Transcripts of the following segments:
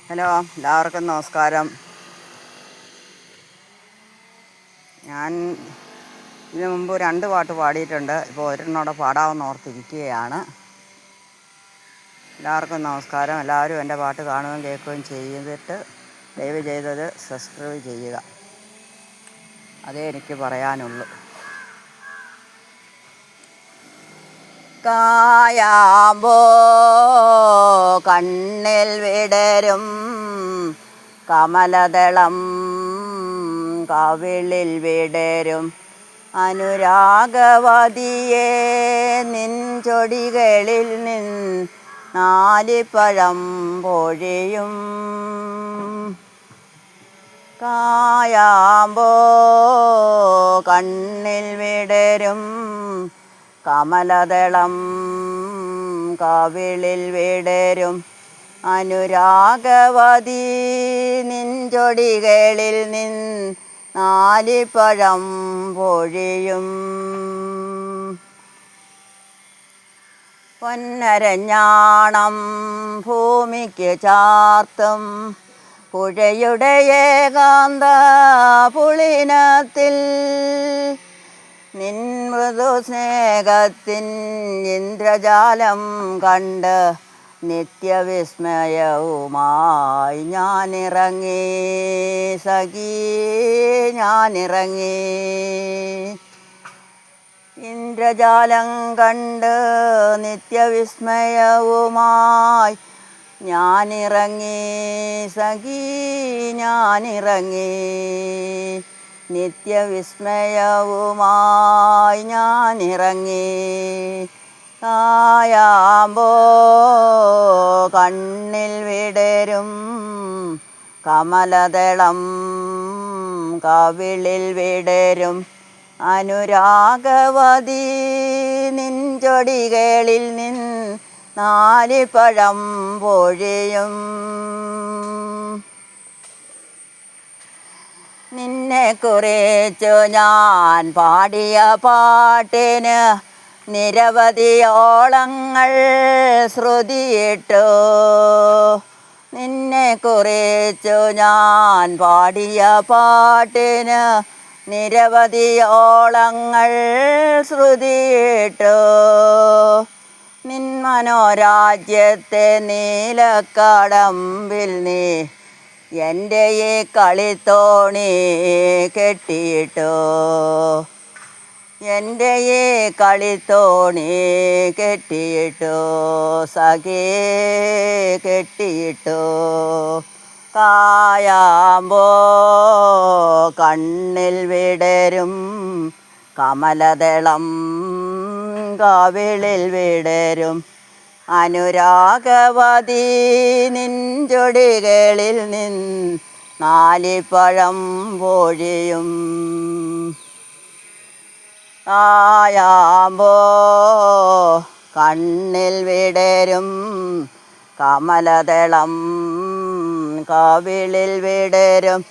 Hello, എല്ലാവർക്കും നമസ്കാരം. ഞാൻ ഇതിനു മുമ്പ് 2 പാട്ട് പാടിയിട്ടുണ്ട്. ഇപ്പോൾ ഒരെണ്ണോടെ പാടാമെന്ന് ഓർത്തിരിക്കുകയാണ്. എല്ലാവർക്കും നമസ്കാരം. എല്ലാവരും എൻ്റെ പാട്ട് കാണുകയും കേൾക്കുകയും ചെയ്തിട്ട് ദയവ് ചെയ്തത് സബ്സ്ക്രൈബ് ചെയ്യുക. അതേ എനിക്ക് പറയാനുള്ളൂ. കായാമ്പോ കണ്ണിൽ വിടരും കമലദളം കവിളിൽ വിടരും അനുരാഗവതിയെ നിൻ ചൊടികളിൽ നാലിപ്പഴം പൊഴിയും. കായാമ്പോ കണ്ണിൽ വിടരും കമലദളം കവിളിൽ വിടരും അനുരാഗവതി നിൻ ചൊടികളിൽ നാലിപ്പഴം പൊഴിയും. പൊന്നരഞ്ഞാണം ഭൂമിക്ക് ചാർത്തും പുഴയുടെ ഏകാന്ത പുളിനത്തിൽ നിൻ മൃദു സ്നേഹത്തിൻ ഇന്ദ്രജാലം കണ്ട് നിത്യവിസ്മയവുമായി ഞാനിറങ്ങി സഖീ, ഞാനിറങ്ങി. ഇന്ദ്രജാലം കണ്ട് നിത്യവിസ്മയവുമായി ഞാനിറങ്ങി സഖീ, ഞാനിറങ്ങി. നിത്യവിസ്മയവുമായി ഞാനിറങ്ങി. കായാമ്പോ കണ്ണിൽ വിടരും കമലദളം കവിളിൽ വിടരും അനുരാഗവതി നിൻ ചൊടികളിൽ നാലിപ്പഴം പൊഴിയും. നിന്നെക്കുറിച്ചു ഞാൻ പാടിയ പാട്ടിന് നിരവധിയോളങ്ങൾ ശ്രുതിയിട്ടു. നിന്നെക്കുറിച്ചു ഞാൻ പാടിയ പാട്ടിന് നിരവധിയോളങ്ങൾ ശ്രുതിയിട്ടു. നിൻ മനോരാജ്യത്തെ നീലക്കടമ്പിൽ നീ എൻ്റെ ഈ കളിത്തോണി കെട്ടിയിട്ടു. എൻ്റെ ഈ കളിത്തോണി കെട്ടിയിട്ടു സഖേ, കെട്ടിയിട്ടു. കായാമ്പോ കണ്ണിൽ വിടരും കമലദളം കവിളിൽ വിടരും അനുരാഗവതി നിൻ ചൊടികളിൽ നാലിപ്പഴം പൊഴിയും. കായാമ്പോ കണ്ണിൽ വിടരും കമലദളം കവിളിൽ വിടരും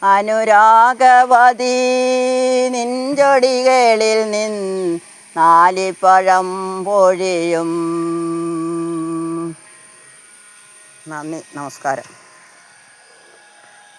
അനുരാഗവതി നിൻ ചൊടികളിൽ നാലിപ്പഴം പൊഴിയും. നന്ദി, നമസ്കാരം.